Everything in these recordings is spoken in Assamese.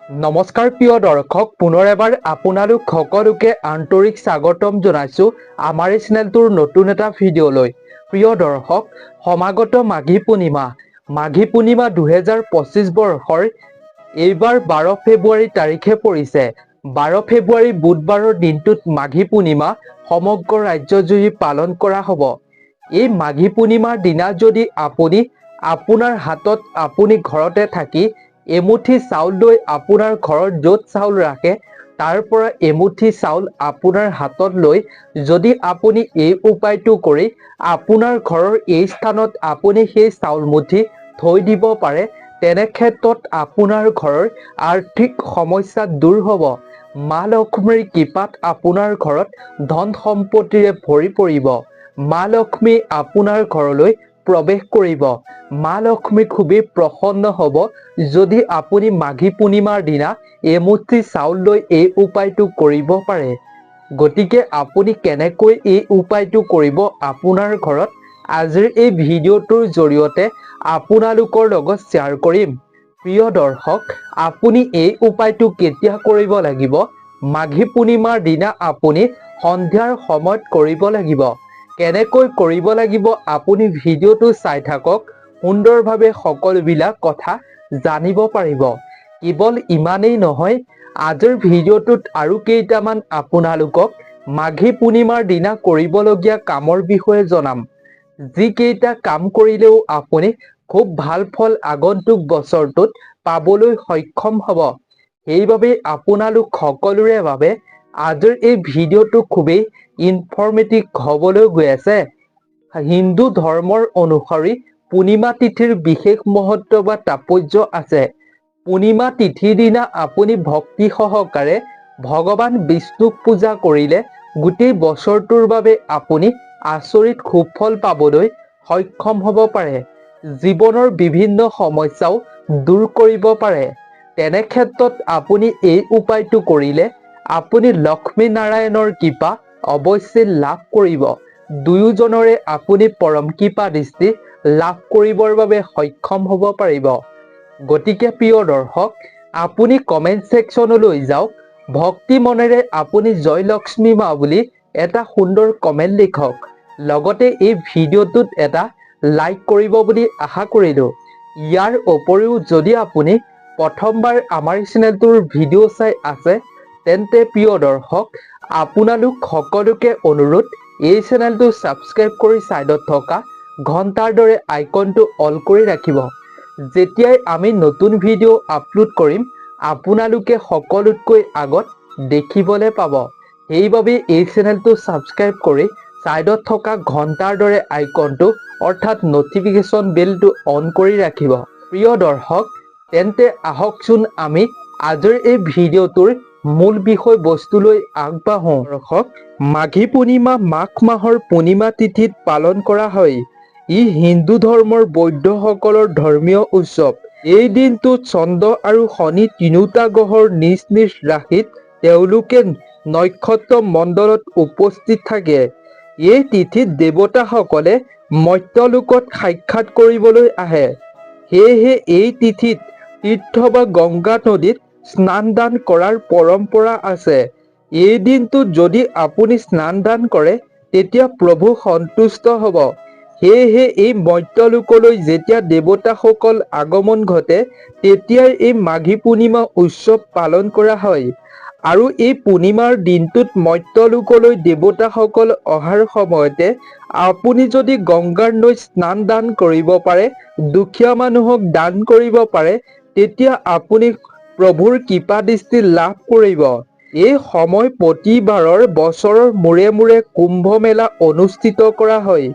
নমস্কাৰ প্ৰিয় দৰ্শক, পুনৰ এবাৰ আপোনালোক সকলোকে আন্তৰিক স্বাগতম জনাইছো আমাৰ এই চেনেলটোৰ নতুন এটা ভিডিঅ'লৈ। প্ৰিয় দৰ্শক, সমাগত মাঘী পূৰ্ণিমা 2025 বৰ্ষৰ এইবাৰ 12 ফেব্ৰুৱাৰী তাৰিখে পৰিছে। 12 ফেব্ৰুৱাৰী বুধবাৰৰ দিনটোত মাঘী পূৰ্ণিমা সমগ্ৰ ৰাজ্যজুৰি পালন কৰা হ'ব। এই মাঘী পূৰ্ণিমাৰ দিনা যদি আপোনাৰ হাতত আপুনি ঘৰতে থাকি এমুঠি চাউল লৈ আপোনাৰ ঘৰত য'ত চাউল ৰাখে তাৰ পৰা এমুঠি চাউল আপোনাৰ হাতত লৈ যদি আপুনি এই উপায়টো কৰি আপোনাৰ ঘৰৰ এই স্থানত আপুনি সেই চাউল মুঠি থৈ দিব পাৰে, তেনে ক্ষেত্ৰত আপোনাৰ ঘৰৰ আৰ্থিক সমস্যা দূৰ হ'ব। মা লক্ষ্মীৰ কৃপাত আপোনাৰ ঘৰত ধন সম্পত্তিৰে ভৰি পৰিব। মা লক্ষ্মী আপোনাৰ ঘৰলৈ প্ৰৱেশ কৰিব। মা লক্ষ্মী খুবেই প্ৰসন্ন হ'ব যদি আপুনি মাঘী পূৰ্ণিমাৰ দিনা এমুঠি চাউল লৈ এই উপায়টো কৰিব পাৰে। গতিকে আপুনি কেনেকৈ এই উপায়টো কৰিব আপোনাৰ ঘৰত আজিৰ এই ভিডিঅ'টোৰ জৰিয়তে আপোনালোকৰ লগত শ্বেয়াৰ কৰিম। প্ৰিয় দৰ্শক, আপুনি এই উপায়টো কেতিয়া কৰিব লাগিব? মাঘী পূৰ্ণিমাৰ দিনা আপুনি সন্ধিয়াৰ সময়ত কৰিব লাগিব। কেনেকৈ কৰিব লাগিব আপুনি ভিডিঅ'টো চাই থাকক, সুন্দৰভাৱে সকলোবিলাক কথা জানিব পাৰিব। কেৱল ইমানেই নহয়, আজিৰ ভিডিঅ'টোত আৰু কেইটামান আপোনালোকক মাঘী পূৰ্ণিমাৰ দিনা কৰিবলগীয়া কামৰ বিষয়ে জনাম। যিকেইটা কাম কৰিলেও আপুনি খুব ভাল ফল আগন্তুক বছৰটোত পাবলৈ সক্ষম হ'ব। সেইবাবে আপোনালোক সকলোৰে বাবে আজিৰ এই ভিডিঅ'টো খুবেই ইনফৰ্মেটিভ হ'বলৈ গৈ আছে। হিন্দু ধৰ্মৰ অনুসৰি পূৰ্ণিমা তিথিৰ বিশেষ মহত্ব বা তাৎপৰ্য আছে। পূৰ্ণিমা তিথিৰ দিনা আপুনি ভক্তি সহকাৰে ভগৱান বিষ্ণুক পূজা কৰিলে গোটেই বছৰটোৰ বাবে আপুনি আচৰিত সুফল পাবলৈ সক্ষম হ'ব পাৰে। জীৱনৰ বিভিন্ন সমস্যাও দূৰ কৰিব পাৰে। তেনে ক্ষেত্ৰত আপুনি এই উপায়টো কৰিলে আপুনি লক্ষ্মী নাৰায়ণৰ কৃপা অৱশ্যে লাভ কৰিব। দুয়োজনৰে আপুনি পৰম কৃপা দৃষ্টি লাভ কৰিবৰ বাবে সক্ষম হ'ব পাৰিব। গতিকে প্ৰিয় দৰ্শক, আপুনি কমেণ্ট ছেকশ্যনলৈ যাওক, ভক্তি মনেৰে আপুনি জয় লক্ষ্মী মা বুলি এটা সুন্দৰ কমেণ্ট লিখক। লগতে এই ভিডিঅ'টোত এটা লাইক কৰিব বুলি আশা কৰিলোঁ। ইয়াৰ উপৰিও যদি আপুনি প্ৰথমবাৰ আমাৰ চেনেলটোৰ ভিডিঅ' চাই আছে, তেন্তে প্ৰিয় দৰ্শক, আপোনালোক সকলোকে অনুৰোধ, এই চেনেলটো ছাবস্ক্ৰাইব কৰি ছাইডত থকা ঘণ্টাৰ দৰে আইকনটো অল কৰি ৰাখিব। যেতিয়াই আমি নতুন ভিডিঅ' আপলোড কৰিম আপোনালোকে সকলোতকৈ আগত দেখিবলৈ পাব। সেইবাবে এই চেনেলটো ছাবস্ক্ৰাইব কৰি ছাইডত থকা ঘণ্টাৰ দৰে আইকনটো অৰ্থাৎ নটিফিকেশ্যন বেলটো অন কৰি ৰাখিব। প্ৰিয় দৰ্শক, তেন্তে আহকচোন আমি আজিৰ এই ভিডিঅ'টোৰ মূল বিষয়বস্তুলৈ আগবাঢ়ো। দৰ্শক, মাঘী পূৰ্ণিমা মাঘ মাহৰ পূৰ্ণিমা তিথিত পালন কৰা হয়। ই হিন্দু ধৰ্মৰ বৌদ্ধসকলৰ ধৰ্মীয় উৎসৱ। এই দিনটোত চন্দ্ৰ আৰু শনি তিনিওটা গ্ৰহৰ নিজ নিজ ৰাশিত তেওঁলোকে নক্ষত্ৰ মণ্ডলত উপস্থিত থাকে। এই তিথিত দেৱতাসকলে মৰ্ত্যলোকত সাক্ষাৎ কৰিবলৈ আহে। সেয়েহে এই তিথিত তীৰ্থ বা গংগা নদীত স্নান দান কৰাৰ পৰম্পৰা আছে। এই দিনটোত যদি আপুনি স্নান দান কৰে তেতিয়া প্ৰভু সন্তুষ্ট হ'ব। সেয়েহে এই মৰ্ত্যলোকলৈ যেতিয়া দেৱতাসকল আগমন ঘটে তেতিয়াই এই মাঘী পূৰ্ণিমা উৎসৱ পালন কৰা হয়। আৰু এই পূৰ্ণিমাৰ দিনটোত মৰ্ত্যলোকলৈ দেৱতাসকল অহাৰ সময়তে আপুনি যদি গংগাৰ নৈত স্নান দান কৰিব পাৰে, দুখীয়া মানুহক দান কৰিব পাৰে, তেতিয়া আপুনি প্ৰভুৰ কৃপা দৃষ্টি লাভ কৰিব। এই সময় প্ৰতিবাৰৰ বছৰৰ মূৰে মূৰে কুম্ভ মেলা অনুষ্ঠিত কৰা হয়।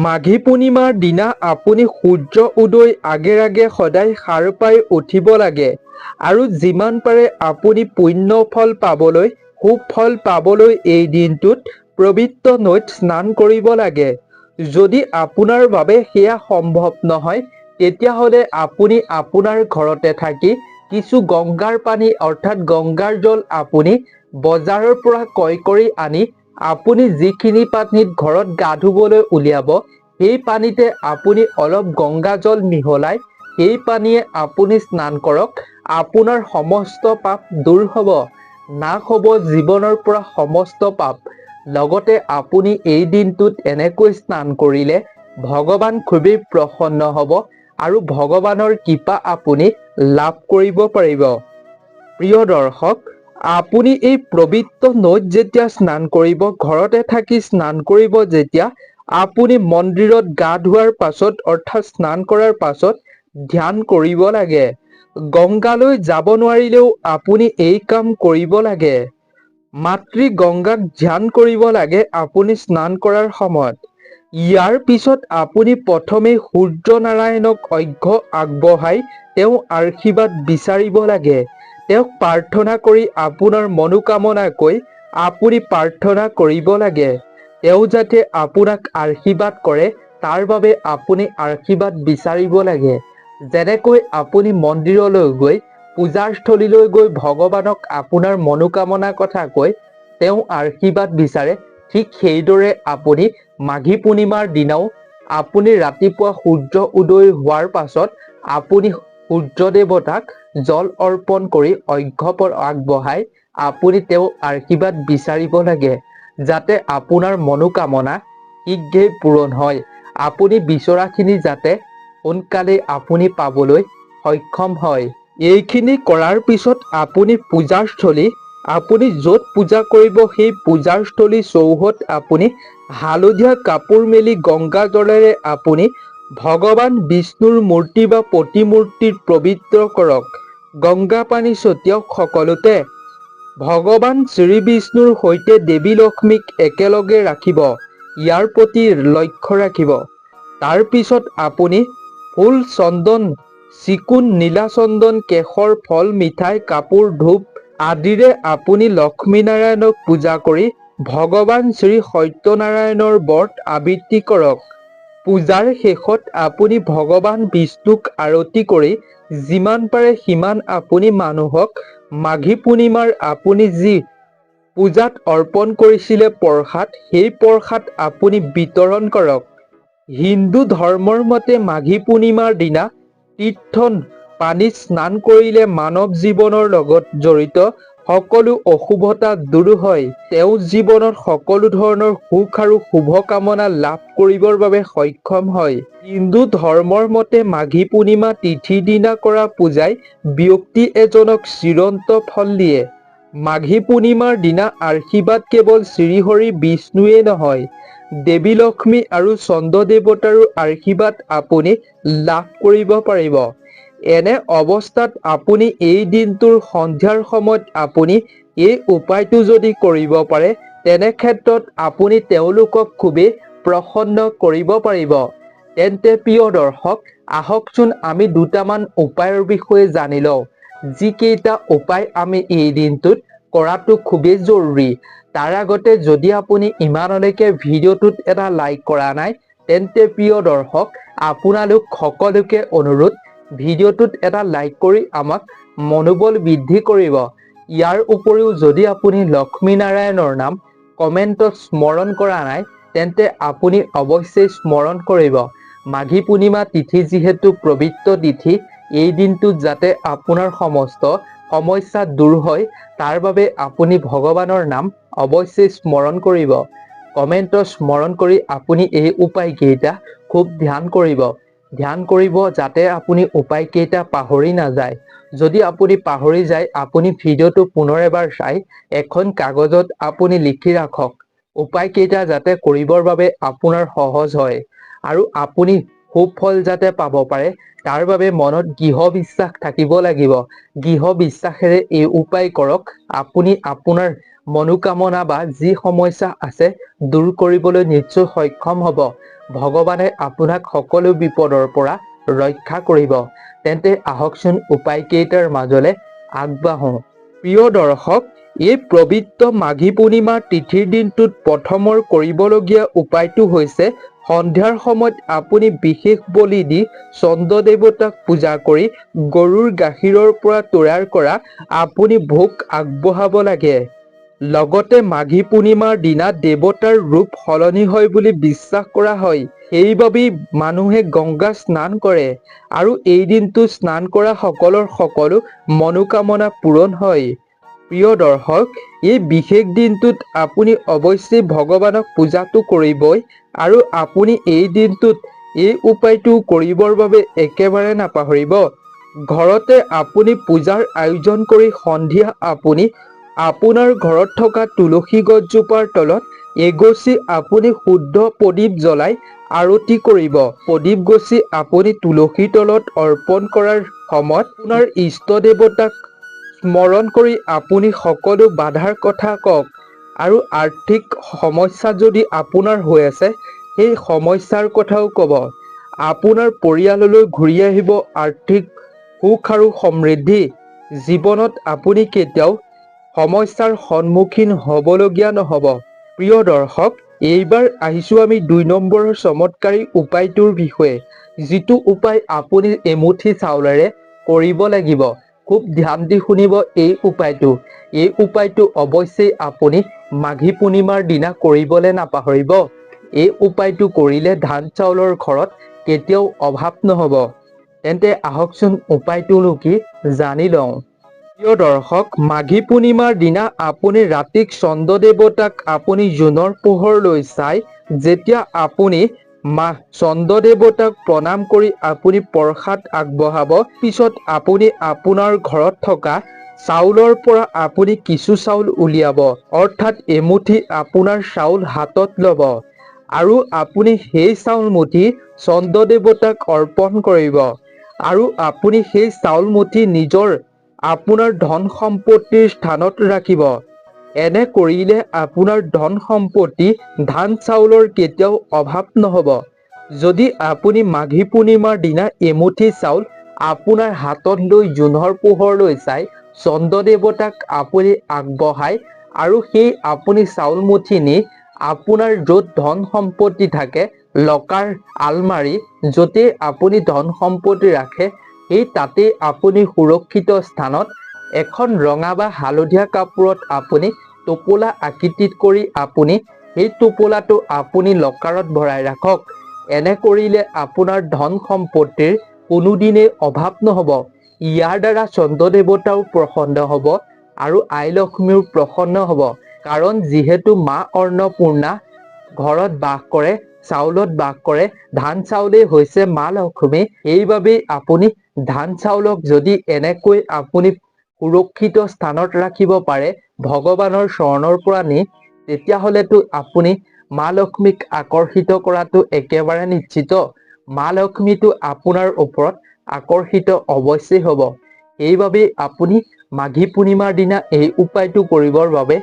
মাঘী পূৰ্ণিমাৰ দিনা আপুনি সূৰ্য উদয় আগে আগে সদায় সাৰ পাই উঠিব লাগে আৰু যিমান পাৰে আপুনি পুণ্য ফল পাবলৈ, সুফল পাবলৈ এই দিনটোত পবিত্ৰ নৈত স্নান কৰিব লাগে। যদি আপোনাৰ বাবে সেয়া সম্ভৱ নহয়, তেতিয়াহ'লে আপুনি আপোনাৰ ঘৰতে থাকি কিছু গংগাৰ পানী অৰ্থাৎ গংগাৰ জল আপুনি বজাৰৰ পৰা ক্ৰয় কৰি আনি আপুনি যিখিনি পানীত ঘৰত গা ধুবলৈ উলিয়াব, সেই পানীতে আপুনি অলপ গংগা জল মিহলাই সেই পানীয়ে আপুনি স্নান কৰক আপোনাৰ সমস্ত পাপ দূৰ হ'ব, নাশ হ'ব জীৱনৰ পৰা সমস্ত পাপ। লগতে আপুনি এই দিনটোত এনেকৈ স্নান কৰিলে ভগৱান খুবেই প্ৰসন্ন হ'ব আৰু ভগৱানৰ কৃপা আপুনি লাভ কৰিব পাৰিব। প্ৰিয় দৰ্শক, আপুনি এই পবিত্ৰ নৈত যেতিয়া স্নান কৰিব, ঘৰতে থাকি স্নান কৰিব যেতিয়া, আপুনি মন্দিৰত গা ধোৱাৰ পাছত অৰ্থাৎ স্নান কৰাৰ পাছত ধ্যান কৰিব লাগে। গংগালৈ যাব নোৱাৰিলেও আপুনি এই কাম কৰিব লাগে। মাতৃ গংগাক ধ্যান কৰিব লাগে আপুনি স্নান কৰাৰ সময়ত। ইয়াৰ পিছত আপুনি প্ৰথমে সূৰ্য নাৰায়ণক অৰ্ঘ্য আগবঢ়াই তেওঁৰ আশীৰ্বাদ বিচাৰিব লাগে। তেওঁক প্ৰাৰ্থনা কৰি আপোনাৰ মনোকামনা কৈ আপুনি প্ৰাৰ্থনা কৰিব লাগে। তেওঁ যাতে আপোনাক আশীৰ্বাদ কৰে তাৰ বাবে আপুনি আশীৰ্বাদ বিচাৰিব লাগে। যেনেকৈ আপুনি মন্দিৰলৈ গৈ পূজাস্থলীলৈ গৈ ভগৱানক আপোনাৰ মনোকামনা কথা কৈ তেওঁ আশীৰ্বাদ বিচাৰে, ঠিক সেইদৰে আপুনি মাঘী পূৰ্ণিমাৰ দিনাও আপুনি ৰাতিপুৱা সূৰ্য উদয় হোৱাৰ পাছত আপুনি সূৰ্য দেৱতাক জল অৰ্পণ কৰি অৰ্ঘ্য আগবঢ়াই আপুনি তেওঁ আশীৰ্বাদ বিচাৰিব লাগে, যাতে আপোনাৰ মনোকামনা শীঘ্ৰেই পূৰণ হয়। আপুনি বিচৰাখিনি যাতে সোনকালে আপুনি পাবলৈ সক্ষম হয়। এইখিনি কৰাৰ পিছত আপুনি পূজাস্থলী, আপুনি য'ত পূজা কৰিব সেই পূজাস্থলী চৌহদ আপুনি হালধীয়া কাপোৰ মেলি গংগা জলেৰে আপুনি ভগৱান বিষ্ণুৰ মূৰ্তি বা প্ৰতিমূৰ্তিত পবিত্ৰ কৰক। গংগা পানী ছটিয়াওক সকলোতে। ভগৱান শ্ৰী বিষ্ণুৰ সৈতে দেৱী লক্ষ্মীক একেলগে ৰাখিব, ইয়াৰ প্ৰতি লক্ষ্য ৰাখিব। তাৰ পিছত আপুনি ফুল, চন্দন, চিকুণ, নীলা চন্দন, কেশৰ, ফল, মিঠাই, কাপোৰ, ধূপ আদিৰে আপুনি লক্ষ্মীনাৰায়ণক পূজা কৰি ভগৱান শ্ৰী সত্যনাৰায়ণৰ ব্ৰত আবৃত্তি কৰক। পূজাৰ শেষত আপুনি ভগৱান বিষ্ণুক আৰতি কৰি যিমান পাৰে সিমান আপুনি মানুহক মাঘী পূৰ্ণিমাৰ আপুনি যি পূজাত অৰ্পণ কৰিছিলে প্ৰসাদ, সেই প্ৰসাদ আপুনি বিতৰণ কৰক। হিন্দু ধৰ্মৰ মতে মাঘী পূৰ্ণিমাৰ দিনা তীৰ্থ পানীত স্নান কৰিলে মানৱ জীৱনৰ লগত জড়িত সকলো অশুভতা দূৰ হয়। তেওঁ জীৱনত সকলো ধৰণৰ সুখ আৰু শুভকামনা লাভ কৰিবৰ বাবে সক্ষম হয়। হিন্দু ধৰ্মৰ মতে মাঘী পূৰ্ণিমা তিথিৰ দিনা কৰা পূজাই ব্যক্তি এজনক চিৰন্তন ফল দিয়ে। মাঘী পূৰ্ণিমাৰ দিনা আশীৰ্বাদ কেৱল শ্ৰীহৰি বিষ্ণুৱে নহয়, দেৱী লক্ষ্মী আৰু চন্দ্ৰ দেৱতাৰো আশীৰ্বাদ আপুনি লাভ কৰিব পাৰিব। এনে অৱস্থাত আপুনি এই দিনটোৰ সন্ধিয়াৰ সময়ত আপুনি এই উপায়টো যদি কৰিব পাৰে, তেনে ক্ষেত্ৰত আপুনি তেওঁলোকক খুবেই প্ৰসন্ন কৰিব পাৰিব। তেন্তে প্ৰিয় দৰ্শক, আহকচোন আমি দুটামান উপায়ৰ বিষয়ে জানি লওঁ, যিকেইটা উপায় আমি এই দিনটোত কৰাটো খুবেই জৰুৰী। তাৰ আগতে যদি আপুনি ইমানলৈকে ভিডিঅ'টোত এটা লাইক কৰা নাই, তেন্তে প্ৰিয় দৰ্শক আপোনালোক সকলোকে অনুৰোধ, ভিডিঅ'টোত এটা লাইক কৰি আমাক মনোবল বৃদ্ধি কৰিব। ইয়াৰ উপৰিও যদি আপুনি লক্ষ্মীনাৰায়ণৰ নাম কমেণ্টত স্মৰণ কৰা নাই, তেন্তে আপুনি অৱশ্যেই স্মৰণ কৰিব। মাঘী পূৰ্ণিমা তিথি যিহেতু পবিত্ৰ তিথি, এই দিনটোত যাতে আপোনাৰ সমস্ত সমস্যা দূৰ হয় তাৰ বাবে আপুনি ভগৱানৰ নাম অৱশ্যেই স্মৰণ কৰিব। কমেণ্টত স্মৰণ কৰি আপুনি এই উপায়কেইটা খুব ধ্যান কৰিব। ধ্যান কৰিব যাতে আপুনি উপায়কেইটা পাহৰি নাযায়। যদি আপুনি পাহৰি যায়, আপুনি ভিডিঅ'টো পুনৰ এবাৰ চাই এখন কাগজত আপুনি লিখি ৰাখক। উপায়কেইটা যাতে কৰিবৰ বাবে আপোনাৰ সহজ হয় আৰু আপুনি সুফল যাতে পাব পাৰে তাৰ বাবে মনত দৃঢ় বিশ্বাস থাকিব লাগিব। দৃঢ় বিশ্বাসেৰে এই উপায় কৰক। আপুনি আপোনাৰ মনোকামনা বা যি সমস্যা আছে দূৰ কৰিবলৈ নিশ্চয় সক্ষম হ'ব। ভগৱানে আপোনাক সকলো বিপদৰ পৰা ৰক্ষা কৰিব। তেন্তে আহকচোন উপায়কেইটাৰ মাজলৈ আগবাঢ়ো। প্ৰিয় দৰ্শক, এই পবিত্ৰ মাঘী পূৰ্ণিমাৰ তিথিৰ দিনটোত প্ৰথমৰ কৰিবলগীয়া উপায়টো হৈছে সন্ধিয়াৰ সময়ত আপুনি বিশেষ বলি দি চন্দ্ৰ দেৱতাক পূজা কৰি গৰুৰ গাখীৰৰ পৰা তৈয়াৰ কৰা আপুনি ভোগ আগবঢ়াব লাগে। লগতে মাঘী পূৰ্ণিমাৰ দিনা দেৱতাৰ ৰূপ সলনি হয় বুলি বিশ্বাস কৰা হয়। সেইবাবেই মানুহে গংগা স্নান কৰে আৰু এই দিনটো স্নান কৰা সকলৰ সকলো মনোকামনা পূৰণ হয়। প্ৰিয় দৰ্শক, এই বিশেষ দিনটোত আপুনি অৱশ্যেই ভগৱানক পূজাটো কৰিবই আৰু আপুনি এই দিনটোত এই উপায়টো কৰিবৰ বাবে একেবাৰে নাপাহৰিব। ঘৰতে আপুনি পূজাৰ আয়োজন কৰি সন্ধিয়া আপুনি আপোনাৰ ঘৰত থকা তুলসী গছজোপাৰ তলত এগছি আপুনি শুদ্ধ প্ৰদীপ জ্বলাই আৰতি কৰিব। প্ৰদীপ গছি আপুনি তুলসীৰ তলত অৰ্পণ কৰাৰ সময়ত আপোনাৰ ইষ্ট দেৱতাক স্মৰণ কৰি আপুনি সকলো বাধাৰ কথা কওক আৰু আৰ্থিক সমস্যা যদি আপোনাৰ হৈ আছে সেই সমস্যাৰ কথাও ক'ব। আপোনাৰ পৰিয়াললৈ ঘূৰি আহিব আৰ্থিক সুখ আৰু সমৃদ্ধি। জীৱনত আপুনি কেতিয়াও সমস্যাৰ সন্মুখীন হ'বলগীয়া নহ'ব। প্ৰিয় দৰ্শক, এইবাৰ আহিছোঁ আমি 2 নম্বৰৰ চমৎকাৰী উপায়টোৰ বিষয়ে, যিটো উপায় আপুনি এমুঠি চাউলেৰে কৰিব লাগিব। খুব ধ্যান দি শুনিব এই উপায়টো। এই উপায়টো অৱশ্যেই আপুনি মাঘী পূৰ্ণিমাৰ দিনা কৰিবলৈ নাপাহৰিব। এই উপায়টো কৰিলে ধান চাউলৰ ঘৰত কেতিয়াও অভাৱ নহ'ব। তেন্তে আহকচোন উপায়টোনো কি জানি লওঁ। প্ৰিয় দৰ্শক, মাঘী পূৰ্ণিমাৰ দিনা আপুনি ৰাতিক চন্দ্ৰ দেৱতাক আপুনি জোনৰ পোহৰলৈ চাই যেতিয়া আপুনি চন্দ্ৰ দেৱতাক প্ৰণাম কৰি আপুনি প্ৰসাদ আগবঢ়াব, পিছত আপুনি আপোনাৰ ঘৰত থকা চাউলৰ পৰা আপুনি কিছু চাউল উলিয়াব, অৰ্থাৎ এমুঠি আপোনাৰ চাউল হাতত ল'ব আৰু আপুনি সেই চাউল মুঠি চন্দ্ৰ দেৱতাক অৰ্পণ কৰিব আৰু আপুনি সেই চাউল মুঠি আপোনাৰ ধন সম্পত্তিৰ স্থানত ৰাখিব। এনে কৰিলে আপোনাৰ ধন সম্পত্তি ধান চাউলৰ কেতিয়াও অভাৱ নহ'ব। যদি আপুনি মাঘী পূৰ্ণিমাৰ দিনা এমুঠি চাউল আপোনাৰ হাতত লৈ জোনৰ পোহৰলৈ চাই চন্দ্ৰ দেৱতাক আপুনি আগবঢ়াই আৰু সেই আপুনি চাউল মুঠি নি আপোনাৰ য'ত ধন সম্পত্তি থাকে, লকাৰ, আলমাৰি, য'তেই আপুনি ধন সম্পত্তি ৰাখে, সেই তাতেই আপুনি সুৰক্ষিত স্থানত এখন ৰঙা বা হালধীয়া কাপোৰত আপুনি টোপোলা আকৃতিত কৰি আপুনি সেই টোপোলাটো আপুনি লকাৰত ভৰাই ৰাখক। এনে কৰিলে আপোনাৰ ধন সম্পত্তিৰ কোনোদিনেই অভাৱ নহ'ব। ইয়াৰ দ্বাৰা চন্দ্ৰ দেৱতাও প্ৰসন্ন হ'ব আৰু আই লক্ষ্মীও প্ৰসন্ন হ'ব। কাৰণ যিহেতু মা অন্নপূৰ্ণা ঘৰত বাস কৰে, চাউলত বাস কৰে, ধান চাউলেই হৈছে মা লক্ষ্মী। সেইবাবেই আপুনি ধান চাউলক যদি এনেকৈ আপুনি সুৰক্ষিত স্থানত ৰাখিব পাৰে ভগৱানৰ চৰণৰ পৰা নি, তেতিয়াহ'লেতো আপুনি মা লক্ষ্মীক আকৰ্ষিত কৰাটো একেবাৰে নিশ্চিত। মা লক্ষ্মীটো আপোনাৰ ওপৰত আকৰ্ষিত অৱশ্যেই হ'ব। সেইবাবেই আপুনি মাঘী পূৰ্ণিমাৰ দিনা এই উপায়টো কৰিবৰ বাবে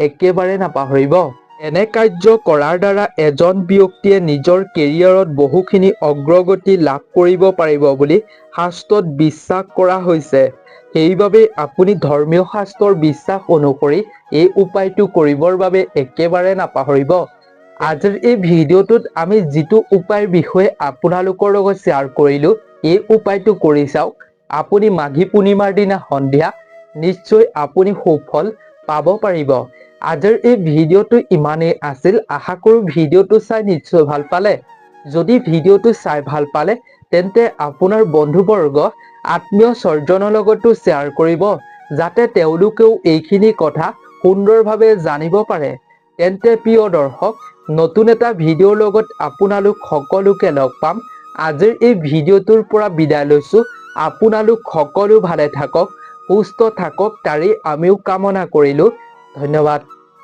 একেবাৰে নাপাহৰিব। এনে কাৰ্য কৰাৰ দ্বাৰা এজন ব্যক্তিয়ে নিজৰ কেৰিয়াৰত বহুখিনি অগ্ৰগতি লাভ কৰিব পাৰিব বুলি শাস্ত্ৰত বিশ্বাস কৰা হৈছে। সেইবাবে আপুনি ধৰ্মীয় শাস্ত্ৰৰ বিশ্বাস অনুসৰি এই উপায়টো কৰিবৰ বাবে একেবাৰে নাপাহৰিব। আজিৰ এই ভিডিঅ'টোত আমি যিটো উপায়ৰ বিষয়ে আপোনালোকৰ লগত শ্বেয়াৰ কৰিলোঁ, এই উপায়টো কৰি চাওক। আপুনি মাঘী পূৰ্ণিমাৰ দিনা সন্ধিয়া নিশ্চয় আপুনি সুফল পাব পাৰিব। আজিৰ এই ভিডিঅ'টো ইমানেই আছিল। আশা কৰোঁ ভিডিঅ'টো চাই নিশ্চয় ভাল পালে। যদি ভিডিঅ'টো চাই ভাল পালে তেন্তে আপোনাৰ বন্ধুবৰ্গ, আত্মীয় স্বজনৰ লগতো শ্বেয়াৰ কৰিব, যাতে তেওঁলোকেও এইখিনি কথা সুন্দৰভাৱে জানিব পাৰে। তেন্তে প্ৰিয় দৰ্শক, নতুন এটা ভিডিঅ'ৰ লগত আপোনালোক সকলোকে লগ পাম। আজিৰ এই ভিডিঅ'টোৰ পৰা বিদায় লৈছোঁ। আপোনালোক সকলো ভালে থাকক, সুস্থ থাকক, তাৰেই আমিও কামনা কৰিলোঁ। ধন্যবাদ।